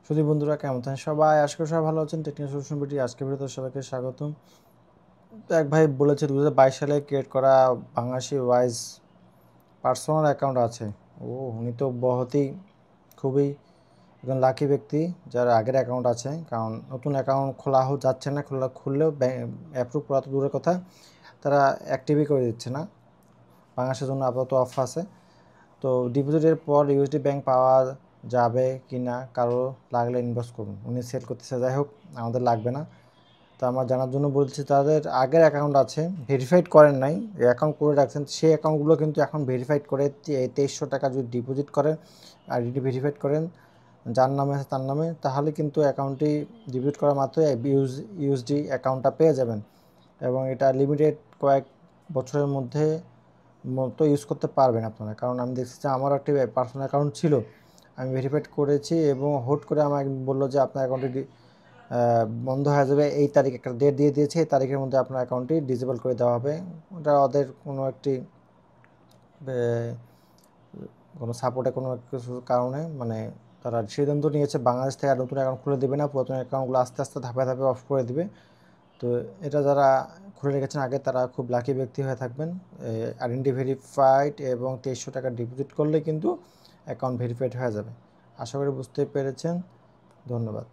শুধু বন্ধুরা কেমন আছেন সবাই? আশা করি সবাই ভালো আছেন। টেকনিক্যাল সলিউশন ভিডিও আজকের ভিডিওতে সবাইকে স্বাগতম। তো এক ভাই বলেছে 2022 সালে ক্রিয়েট করা বাংলাদেশি ওয়াইজ পার্সোনাল অ্যাকাউন্ট আছে। উনি তো খুবই একজন লাকি ব্যক্তি যার আগের অ্যাকাউন্ট আছে, কারণ নতুন অ্যাকাউন্ট খোলা যাচ্ছে না। খুললেও অ্যাপ্রুভ করা তো দূরের কথা, তারা অ্যাক্টিভই করে দিচ্ছে না। বাংলাদেশের জন্য আপাতত অফ আছে। তো ডিপোজিটের পর ইউএসডি ব্যাংক পাওয়া যাবে কি না, কারো লাগলে ইনভেস্ট করুন। উনি সেল করতেছে, যাই হোক আমাদের লাগবে না। তো আমার জানার জন্য বলছি, তাদের আগের অ্যাকাউন্ট আছে, ভেরিফাইড করেন নাই, অ্যাকাউন্ট করে রাখছেন, সেই অ্যাকাউন্টগুলো কিন্তু এখন ভেরিফাইড করে 2300 টাকা যদি ডিপোজিট করেন আর যদি ভেরিফাইড করেন যার নামে আছে তার নামে, তাহলে কিন্তু অ্যাকাউন্টটি ডিপোজিট করা মাত্রই ইউএসডি অ্যাকাউন্টটা পেয়ে যাবেন। এবং এটা লিমিটেড কয়েক বছরের মধ্যে মতো ইউজ করতে পারবেন আপনারা। কারণ আমি দেখছি যে আমার একটি পার্সোনাল অ্যাকাউন্ট ছিল, আমি ভেরিফাইড করেছি এবং হুট করে আমাকে বললো যে আপনার অ্যাকাউন্টটি বন্ধ হয়ে যাবে, এই তারিখ একটা ডেট দিয়ে দিয়েছে, এই তারিখের মধ্যে আপনার অ্যাকাউন্টটি ডিসেবল করে দেওয়া হবে। ওটা ওদের কোনো সাপোর্টে কোনো কিছুর কারণে তারা সিদ্ধান্ত নিয়েছে বাংলাদেশ থেকে আর নতুন অ্যাকাউন্ট খুলে দেবে না, পুরাতন অ্যাকাউন্টগুলো আস্তে আস্তে ধাপে ধাপে অফ করে দিবে। তো এটা যারা খুলে রেখেছেন আগে, তারা খুব লাকি ব্যক্তি হয়ে থাকবেন। আইডেন্টি ভেরিফাইড এবং 2300 টাকা ডিপোজিট করলে কিন্তু অ্যাকাউন্ট ভেরিফাইড হয়ে যাবে। আশা করি বুঝতে পেরেছেন। ধন্যবাদ।